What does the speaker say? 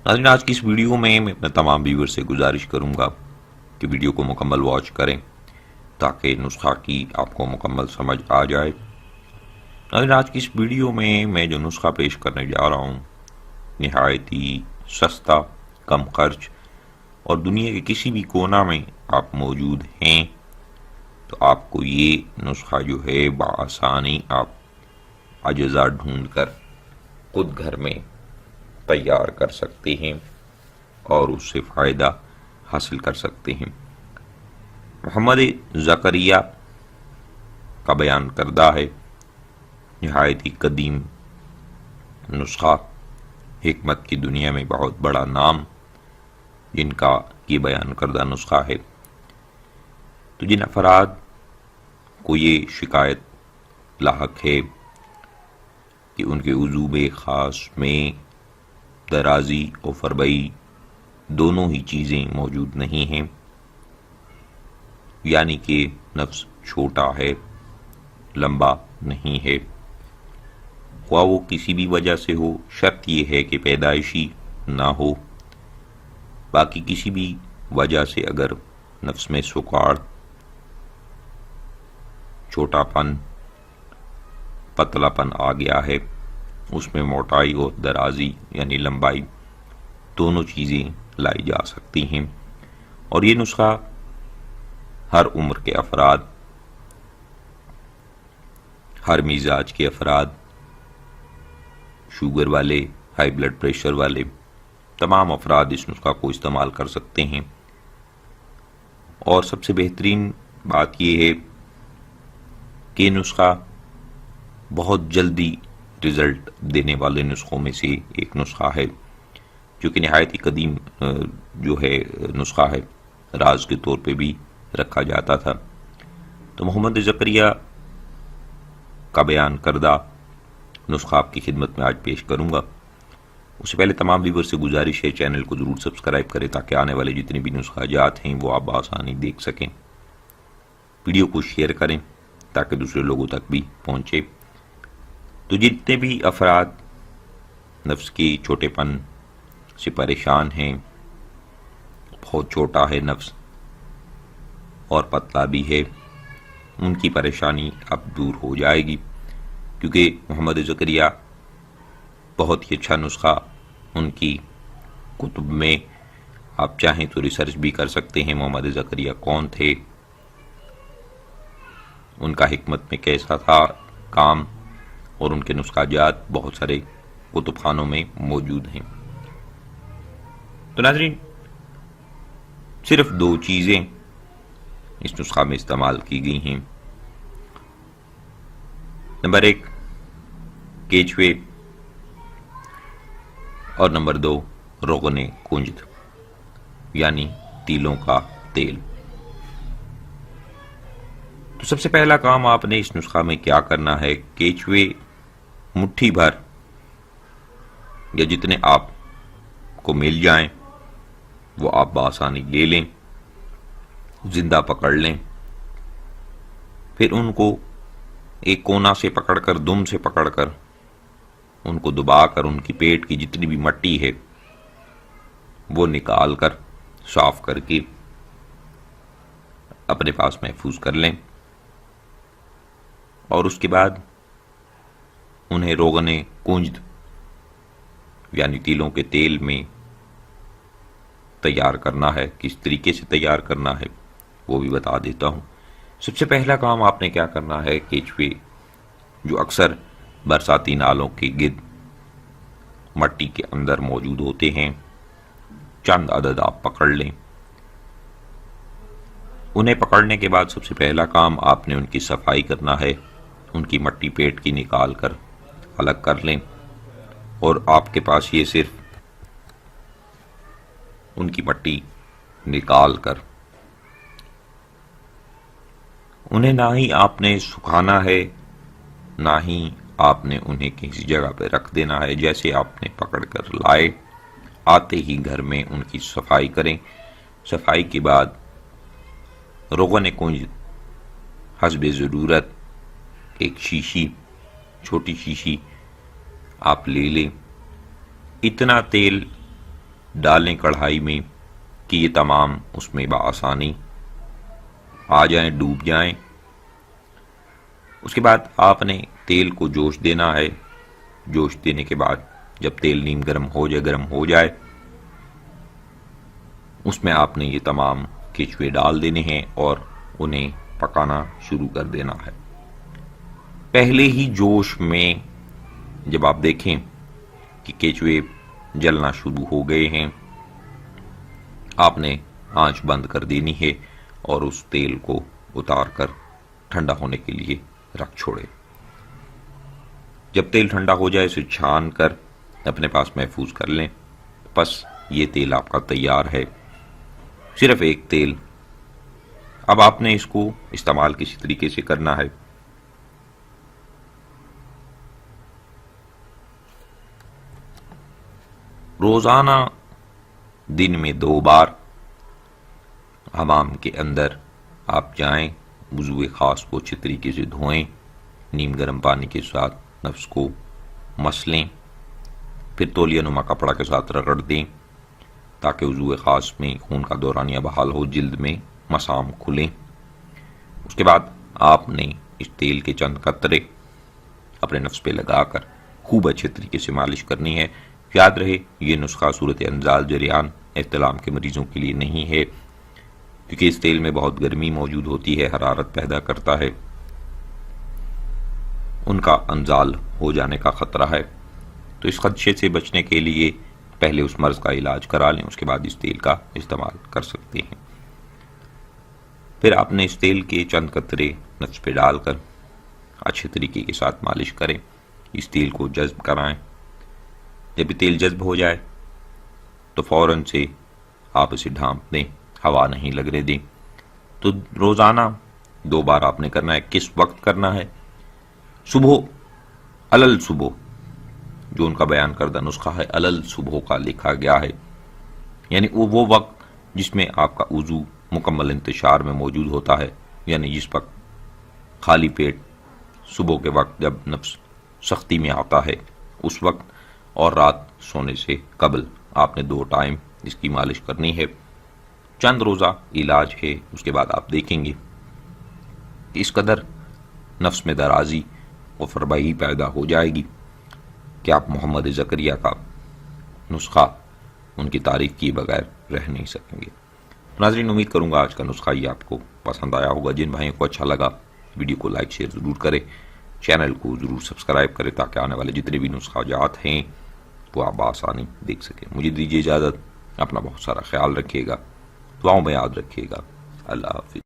ناظرین، آج کی اس ویڈیو میں اپنے تمام ویور سے گزارش کروں گا کہ ویڈیو کو مکمل واچ کریں تاکہ نسخہ کی آپ کو مکمل سمجھ آ جائے۔ ناظرین، آج کی اس ویڈیو میں جو نسخہ پیش کرنے جا رہا ہوں نہایت ہی سستا، کم خرچ اور دنیا کے کسی بھی کونا میں آپ موجود ہیں تو آپ کو یہ نسخہ جو ہے بآسانی آپ اجزاء ڈھونڈ کر خود گھر میں تیار کر سکتے ہیں اور اس سے فائدہ حاصل کر سکتے ہیں۔ محمد زکریا کا بیان کردہ ہے نہایت ہی قدیم نسخہ، حکمت کی دنیا میں بہت بڑا نام جن کا یہ بیان کردہ نسخہ ہے۔ تو جن افراد کو یہ شکایت لاحق ہے کہ ان کے عضوب خاص میں درازی اور فربئی دونوں ہی چیزیں موجود نہیں ہیں، یعنی کہ نفس چھوٹا ہے، لمبا نہیں ہے، خواہ وہ کسی بھی وجہ سے ہو، شرط یہ ہے کہ پیدائشی نہ ہو، باقی کسی بھی وجہ سے اگر نفس میں سکاڑ، چھوٹا پن، پتلا پن آ گیا ہے، اس میں موٹائی اور درازی یعنی لمبائی دونوں چیزیں لائی جا سکتی ہیں۔ اور یہ نسخہ ہر عمر کے افراد، ہر مزاج کے افراد، شوگر والے، ہائی بلڈ پریشر والے، تمام افراد اس نسخہ کو استعمال کر سکتے ہیں۔ اور سب سے بہترین بات یہ ہے کہ یہ نسخہ بہت جلدی رزلٹ دینے والے نسخوں میں سے ایک نسخہ ہے، جو کہ نہایت ہی قدیم جو ہے نسخہ ہے، راز کے طور پہ بھی رکھا جاتا تھا۔ تو محمد زکریا کا بیان کردہ نسخہ آپ کی خدمت میں آج پیش کروں گا۔ اس سے پہلے تمام ویور سے گزارش ہے چینل کو ضرور سبسکرائب کریں تاکہ آنے والے جتنے بھی نسخہ جات ہیں وہ آپ بآسانی دیکھ سکیں۔ ویڈیو کو شیئر کریں تاکہ دوسرے لوگوں تک بھی پہنچے۔ تو جتنے بھی افراد نفس کی چھوٹے پن سے پریشان ہیں، بہت چھوٹا ہے نفس اور پتلا بھی ہے، ان کی پریشانی اب دور ہو جائے گی، کیونکہ محمد زکریا بہت ہی اچھا نسخہ ان کی کتب میں آپ چاہیں تو ریسرچ بھی کر سکتے ہیں۔ محمد زکریا کون تھے، ان کا حکمت میں کیسا تھا کام، اور ان کے نسخہ جات بہت سارے کتب خانوں میں موجود ہیں۔ تو ناظرین، صرف دو چیزیں اس نسخہ میں استعمال کی گئی ہیں۔ نمبر 1 کیچوے اور نمبر 2 روغن کنجد یعنی تیلوں کا تیل۔ تو سب سے پہلا کام آپ نے اس نسخہ میں کیا کرنا ہے، کیچوے مٹھی بھر یا جتنے آپ کو مل جائیں وہ آپ بآسانی لے لیں، زندہ پکڑ لیں، پھر ان کو ایک کونا سے پکڑ کر، دم سے پکڑ کر ان کو دبا کر ان کی پیٹ کی جتنی بھی مٹی ہے وہ نکال کر صاف کر کے اپنے پاس محفوظ کر لیں، اور اس کے بعد انہیں روغن کنجد یعنی تیلوں کے تیل میں تیار کرنا ہے۔ کس طریقے سے تیار کرنا ہے وہ بھی بتا دیتا ہوں۔ سب سے پہلا کام آپ نے کیا کرنا ہے، کیچوے جو اکثر برساتی نالوں کے گرد مٹی کے اندر موجود ہوتے ہیں، چند عدد آپ پکڑ لیں۔ انہیں پکڑنے کے بعد سب سے پہلا کام آپ نے ان کی صفائی کرنا ہے، ان کی مٹی پیٹ کی نکال کر الگ کر لیں، اور آپ کے پاس یہ صرف ان کی مٹی نکال کر انہیں نہ ہی آپ نے سکھانا ہے، نہ ہی آپ نے انہیں کسی جگہ پہ رکھ دینا ہے۔ جیسے آپ نے پکڑ کر لائے، آتے ہی گھر میں ان کی صفائی کریں۔ صفائی کے بعد روغن کنجد حسب ضرورت ایک شیشی، چھوٹی شیشی آپ لے لیں۔ اتنا تیل ڈالیں کڑھائی میں کہ یہ تمام اس میں بآسانی آ جائیں، ڈوب جائیں۔ اس کے بعد آپ نے تیل کو جوش دینا ہے۔ جوش دینے کے بعد جب تیل نیم گرم ہو جائے اس میں آپ نے یہ تمام کیچوے ڈال دینے ہیں اور انہیں پکانا شروع کر دینا ہے۔ پہلے ہی جوش میں جب آپ دیکھیں کہ کیچوے جلنا شروع ہو گئے ہیں، آپ نے آنچ بند کر دینی ہے اور اس تیل کو اتار کر ٹھنڈا ہونے کے لیے رکھ چھوڑے۔ جب تیل ٹھنڈا ہو جائے اسے چھان کر اپنے پاس محفوظ کر لیں۔ بس یہ تیل آپ کا تیار ہے، صرف ایک تیل۔ اب آپ نے اس کو استعمال کسی طریقے سے کرنا ہے۔ روزانہ دن میں 2 بار حمام کے اندر آپ جائیں، وضو خاص کو اچھی طریقے سے دھوئیں، نیم گرم پانی کے ساتھ نفس کو مسلیں، پھر تولیہ نما کپڑا کے ساتھ رگڑ دیں تاکہ وضو خاص میں خون کا دورانیہ بحال ہو، جلد میں مسام کھلیں۔ اس کے بعد آپ نے اس تیل کے چند قطرے اپنے نفس پہ لگا کر خوب اچھے طریقے سے مالش کرنی ہے۔ یاد رہے یہ نسخہ صورت انزال جریان احتلام کے مریضوں کے لیے نہیں ہے، کیونکہ اس تیل میں بہت گرمی موجود ہوتی ہے، حرارت پیدا کرتا ہے، ان کا انزال ہو جانے کا خطرہ ہے۔ تو اس خدشے سے بچنے کے لیے پہلے اس مرض کا علاج کرا لیں، اس کے بعد اس تیل کا استعمال کر سکتے ہیں۔ پھر آپ نے اس تیل کے چند قطرے نفس پہ ڈال کر اچھے طریقے کے ساتھ مالش کریں، اس تیل کو جذب کرائیں۔ جب یہ تیل جذب ہو جائے تو فوراً سے آپ اسے ڈھانپ دیں، ہوا نہیں لگنے دیں۔ تو روزانہ 2 بار آپ نے کرنا ہے۔ کس وقت کرنا ہے؟ صبح، علل صبح، جو ان کا بیان کردہ نسخہ ہے علل صبح کا لکھا گیا ہے، یعنی وہ وقت جس میں آپ کا وضو مکمل انتشار میں موجود ہوتا ہے، یعنی جس وقت خالی پیٹ صبح کے وقت جب نفس سختی میں آتا ہے اس وقت، اور رات سونے سے قبل آپ نے 2 ٹائم اس کی مالش کرنی ہے۔ چند روزہ علاج ہے، اس کے بعد آپ دیکھیں گے کہ اس قدر نفس میں درازی و فرباہی پیدا ہو جائے گی کہ آپ محمد زکریا کا نسخہ ان کی تعریف کیے بغیر رہ نہیں سکیں گے۔ ناظرین، امید کروں گا آج کا نسخہ یہ آپ کو پسند آیا ہوگا۔ جن بھائیوں کو اچھا لگا ویڈیو کو لائک شیئر ضرور کریں، چینل کو ضرور سبسکرائب کریں تاکہ آنے والے جتنے بھی نسخہ جات ہیں وہ آپ بآسانی دیکھ سکیں۔ مجھے دیجیے اجازت، اپنا بہت سارا خیال رکھیے گا، دعاؤں میں یاد رکھیے گا۔ اللہ حافظ۔